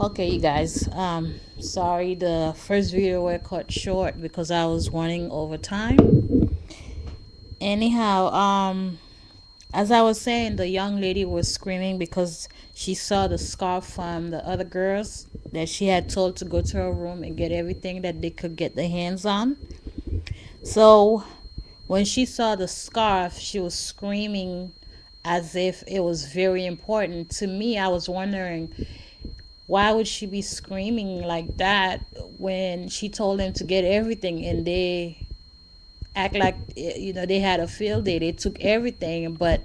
Okay, you guys. Sorry, the first video were cut short because I was running over time. Anyhow, as I was saying, the young lady was screaming because she saw the scarf from the other girls that she had told to go to her room and get everything that they could get their hands on. So when she saw the scarf, she was screaming as if it was very important. To me, I was wondering, why would she be screaming like that when she told them to get everything and they act like they had a field day, they took everything, but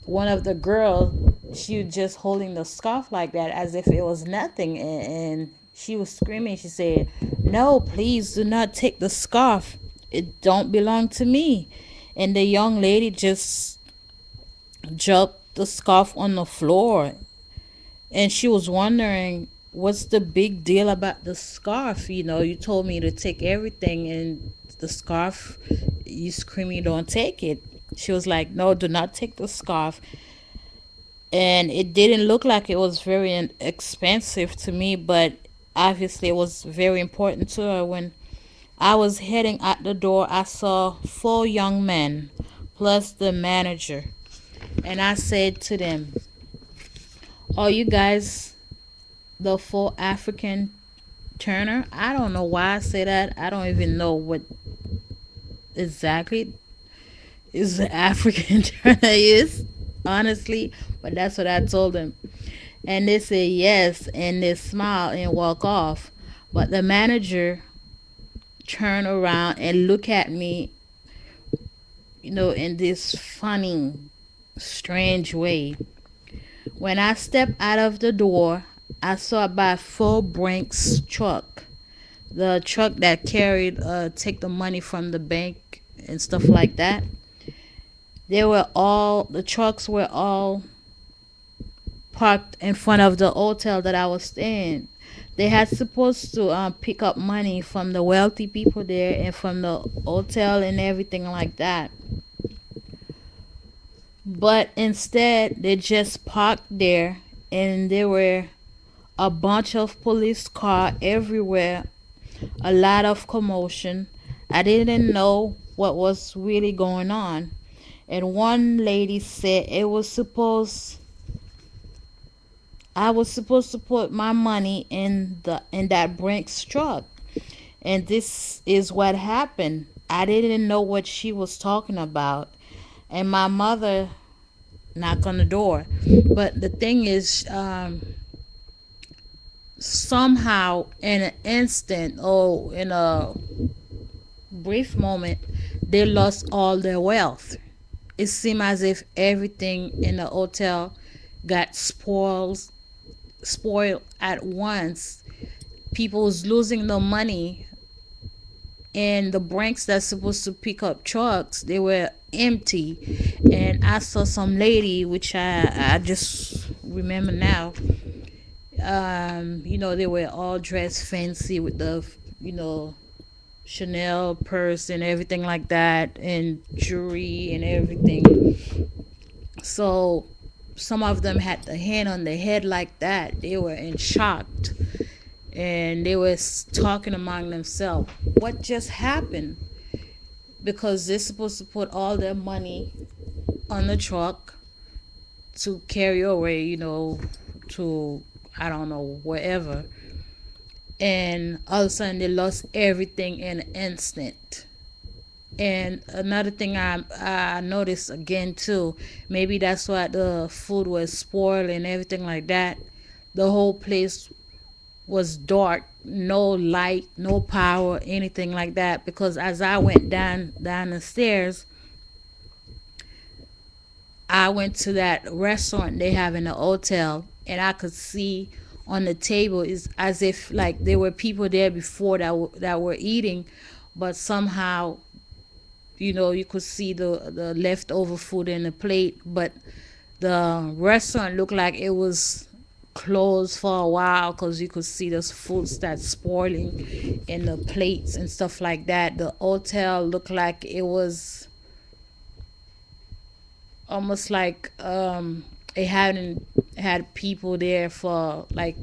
one of the girls, she was just holding the scarf like that as if it was nothing, and she was screaming. She said, no, please do not take the scarf, it don't belong to me. And the young lady just dropped the scarf on the floor, and she was wondering, what's the big deal about the scarf? You told me to take everything, and the scarf, you screaming don't take it. She was like, no, do not take the scarf. And it didn't look like it was very expensive to me, but obviously it was very important to her. When I was heading out the door, I saw four young men plus the manager, and I said to them, are you guys the four African Turner? I don't know why I say that. I don't even know what exactly is the African Turner is, honestly, but that's what I told them. And they say yes, and they smile and walk off. But the manager turned around and look at me, in this funny, strange way. When I stepped out of the door, I saw about four Brinks truck, the truck that carried take the money from the bank and stuff like that. The trucks were all parked in front of the hotel that I was staying. They had supposed to pick up money from the wealthy people there and from the hotel and everything like that. But instead, they just parked there, and there were a bunch of police car everywhere, a lot of commotion. I didn't know what was really going on. And one lady said I was supposed to put my money in that Brinks truck. And this is what happened. I didn't know what she was talking about. And my mother knocked on the door. But the thing is, somehow in an instant, or in a brief moment, they lost all their wealth. It seemed as if everything in the hotel got spoiled at once. People was losing the money, and the branks that's supposed to pick up trucks, they were empty. And I saw some lady, which I just remember now. They were all dressed fancy with the Chanel purse and everything like that, and jewelry and everything. So some of them had the hand on their head like that. They were in shock, and they were talking among themselves. What just happened? Because they're supposed to put all their money on the truck to carry away, to, I don't know, wherever. And all of a sudden they lost everything in an instant. And another thing I noticed again too, maybe that's why the food was spoiled and everything like that. The whole place was dark, no light, no power, anything like that. Because as I went down the stairs, I went to that restaurant they have in the hotel, and I could see on the table is as if like there were people there before that were eating, but somehow you could see the leftover food in the plate, but the restaurant looked like it was closed for a while because you could see the food start spoiling in the plates and stuff like that. The hotel looked like it was almost like it hadn't had people there for like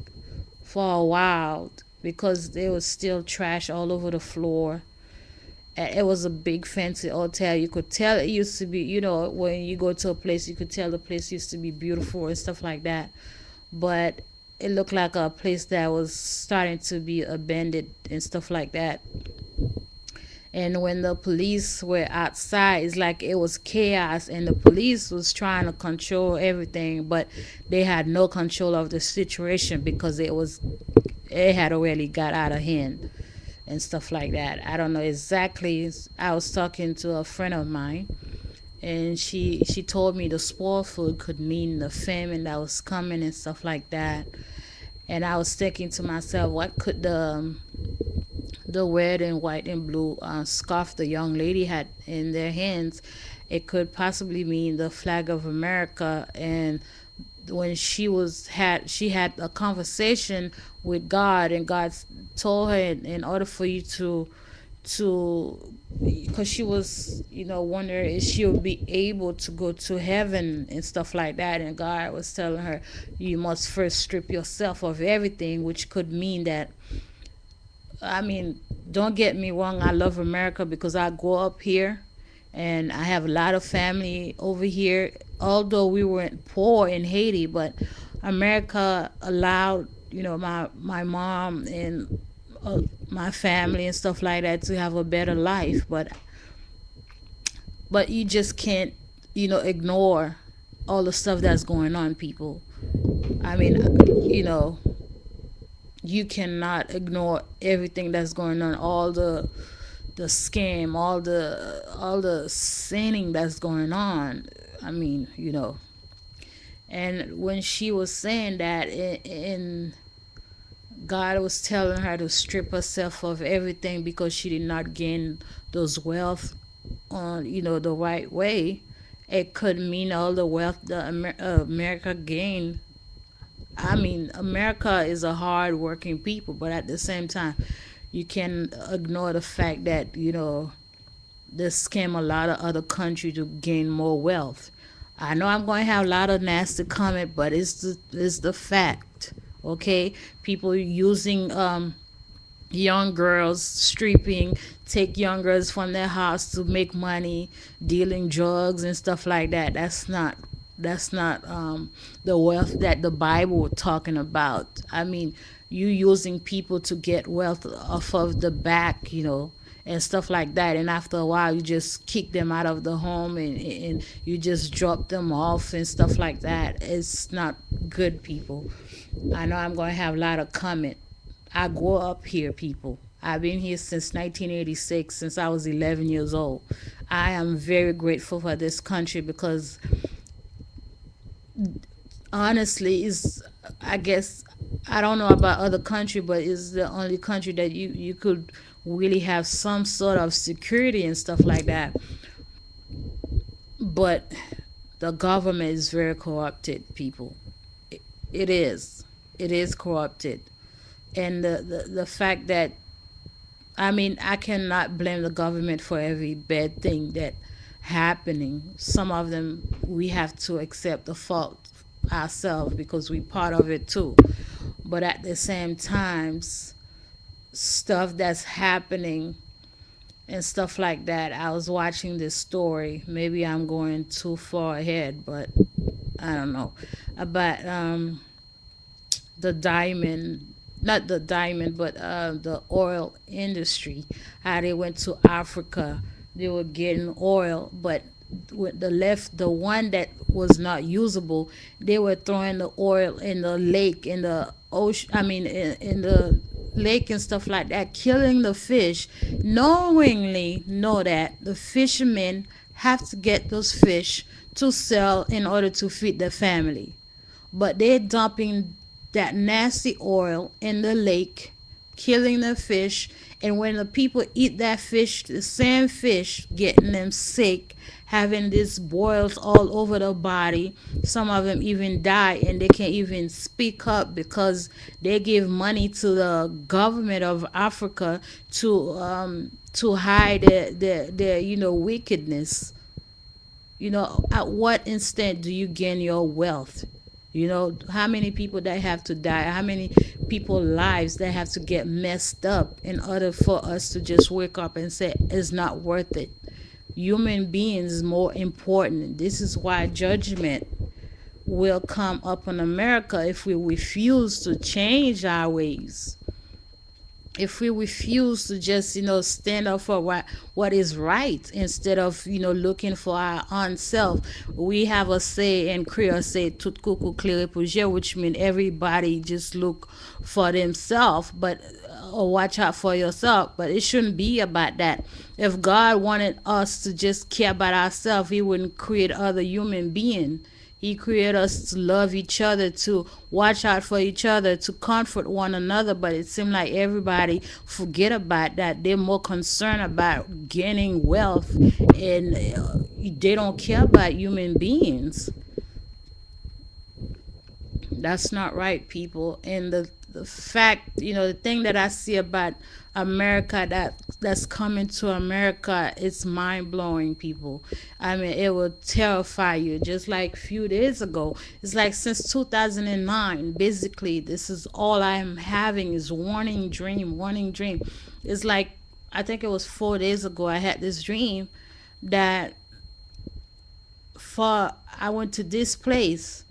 for a while because there was still trash all over the floor. It was a big fancy hotel. You could tell it used to be, when you go to a place, you could tell the place used to be beautiful and stuff like that. But it looked like a place that was starting to be abandoned and stuff like that. And when the police were outside, it's like it was chaos, and the police was trying to control everything, but they had no control of the situation because it had already got out of hand and stuff like that. I don't know exactly. I was talking to a friend of mine, and she told me the spoil food could mean the famine that was coming and stuff like that. And I was thinking to myself, what could the red and white and blue scarf the young lady had in their hands? It could possibly mean the flag of America. And when she had a conversation with God, and God told her, in order for you to because she was wondering if she would be able to go to heaven and stuff like that, and God was telling her, you must first strip yourself of everything, which could mean that, I mean, don't get me wrong, I love America because I grew up here and I have a lot of family over here. Although we weren't poor in Haiti, but America allowed, my mom and my family and stuff like that to have a better life. But you just can't, ignore all the stuff that's going on, people. I mean, you know, you cannot ignore everything that's going on, all the scam, all the sinning that's going on. I mean, and when she was saying that, in God was telling her to strip herself of everything because she did not gain those wealth on, the right way. It could mean all the wealth that America gained. I mean, America is a hard working people, but at the same time, you can ignore the fact that, they scam a lot of other countries to gain more wealth. I know I'm going to have a lot of nasty comment, but it's the fact. Okay, people using young girls, stripping, take young girls from their house to make money, dealing drugs and stuff like that. That's not the wealth that the Bible talking about. I mean, you using people to get wealth off of the back, and stuff like that. And after a while, you just kick them out of the home, and you just drop them off and stuff like that. It's not good, people. I know I'm going to have a lot of comment. I grew up here, people. I've been here since 1986, since I was 11 years old. I am very grateful for this country because honestly, is, I guess, I don't know about other country, but it's the only country that you could really have some sort of security and stuff like that. But the government is very corrupted, people. It is. It is corrupted. And the fact that, I mean, I cannot blame the government for every bad thing that happening. Some of them we have to accept the fault ourselves because we part of it too. But at the same times, stuff that's happening and stuff like that. I was watching this story. Maybe I'm going too far ahead, but I don't know. About the diamond, not the diamond, but the oil industry, how they went to Africa, they were getting oil, but with the one that was not usable, they were throwing the oil in the lake, in the ocean, I mean in the lake and stuff like that, killing the fish, knowingly know that the fishermen have to get those fish to sell in order to feed their family, but they're dumping that nasty oil in the lake, killing the fish. And when the people eat that fish, the same fish, getting them sick, having these boils all over the body. Some of them even die, and they can't even speak up because they give money to the government of Africa to hide their wickedness. At what instant do you gain your wealth? You know, how many people that have to die, how many people lives that have to get messed up in order for us to just wake up and say it's not worth it. Human beings is more important. This is why judgment will come upon America if we refuse to change our ways, if we refuse to just stand up for what is right instead of looking for our own self. We have a say in Creole, say tout coucou claire pour Dieu, which means everybody just look for themselves, but or watch out for yourself. But it shouldn't be about that. If God wanted us to just care about ourselves, he wouldn't create other human beings. He created us to love each other, to watch out for each other, to comfort one another. But it seems like everybody forget about that. They're more concerned about gaining wealth, and they don't care about human beings. That's not right, people. And the fact, the thing that I see about America, that's coming to America, it's mind blowing, people. I mean, it will terrify you. Just like a few days ago, it's like since 2009, basically, this is all I'm having is warning dream, warning dream. It's like, I think it was 4 days ago, I had this dream that for I went to this place,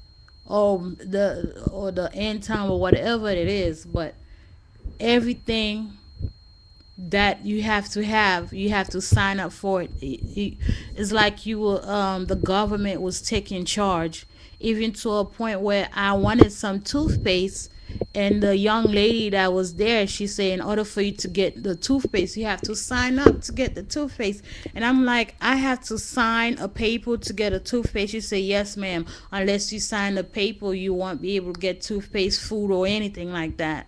or the end time or whatever it is, but everything that you have to sign up for it. It's like you will the government was taking charge, even to a point where I wanted some toothpaste, and the young lady that was there, she said in order for you to get the toothpaste you have to sign up to get the toothpaste. And I'm like, I have to sign a paper to get a toothpaste? She said, yes ma'am, unless you sign the paper you won't be able to get toothpaste, food, or anything like that.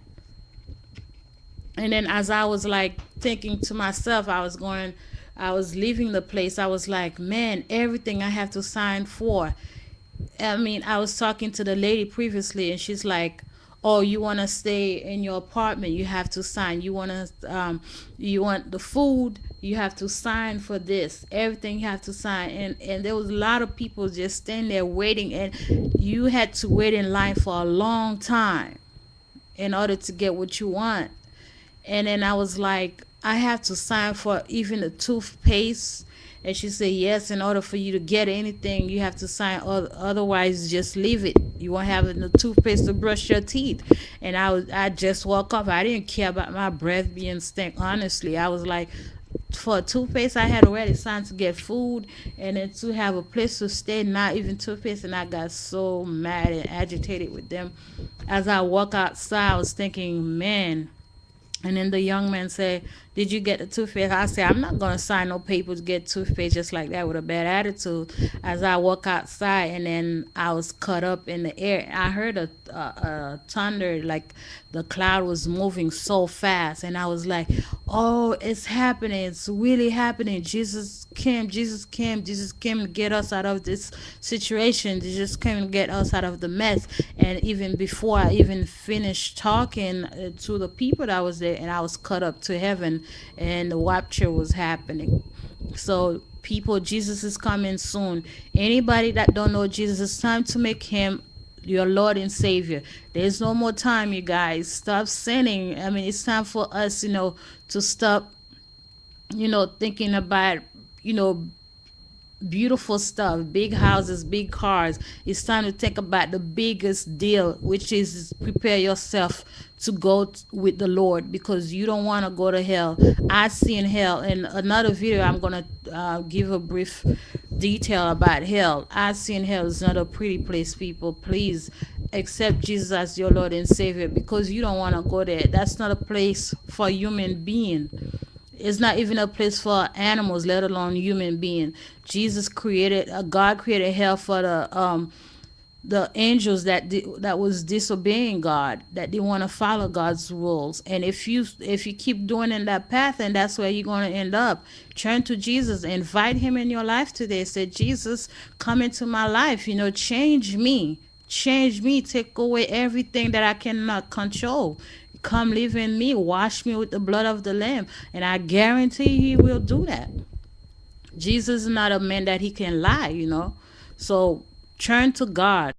And then as I was like thinking to myself, I was leaving the place, I was like, man, everything I have to sign for. I mean, I was talking to the lady previously, and she's like, oh, you want to stay in your apartment, you have to sign. You want the food, you have to sign for this, everything you have to sign. And there was a lot of people just standing there waiting, and you had to wait in line for a long time in order to get what you want. And then I was like, I have to sign for even the toothpaste. And she said, yes, in order for you to get anything, you have to sign. Otherwise, just leave it. You won't have no toothpaste to brush your teeth. And I just woke up. I didn't care about my breath being stank. Honestly, I was like, for toothpaste, I had already signed to get food, and then to have a place to stay, not even toothpaste. And I got so mad and agitated with them. As I walk outside, I was thinking, man. And then the young man said, did you get the toothpaste? I said, I'm not going to sign no paper to get toothpaste just like that with a bad attitude. As I walk outside, and then I was caught up in the air. I heard a thunder, like the cloud was moving so fast. And I was like, oh, it's happening. It's really happening. Jesus came. Jesus came. Jesus came to get us out of this situation. Jesus came to get us out of the mess. And even before I even finished talking to the people that was there, and I was caught up to heaven, and the rapture was happening. So people, Jesus is coming soon. Anybody that don't know Jesus, it's time to make him your Lord and Savior. There's no more time, you guys. Stop sinning. I mean, it's time for us, to stop, thinking about, you know, beautiful stuff, big houses, big cars. It's time to think about the biggest deal, which is prepare yourself to go with the Lord, because you don't want to go to hell. I seen hell in another video. I'm gonna give a brief detail about hell. I seen hell is not a pretty place, people. Please accept Jesus as your Lord and Savior, because you don't want to go there. That's not a place for human being. It's not even a place for animals, let alone human being. Jesus created, God created hell for the angels that was disobeying God, that didn't want to follow God's rules. And if you keep doing in that path, and that's where you're going to end up. Turn to Jesus, invite him in your life today. Say, Jesus, come into my life, change me. Change me, take away everything that I cannot control. Come live in me, wash me with the blood of the Lamb, and I guarantee he will do that. Jesus is not a man that he can lie. So turn to God.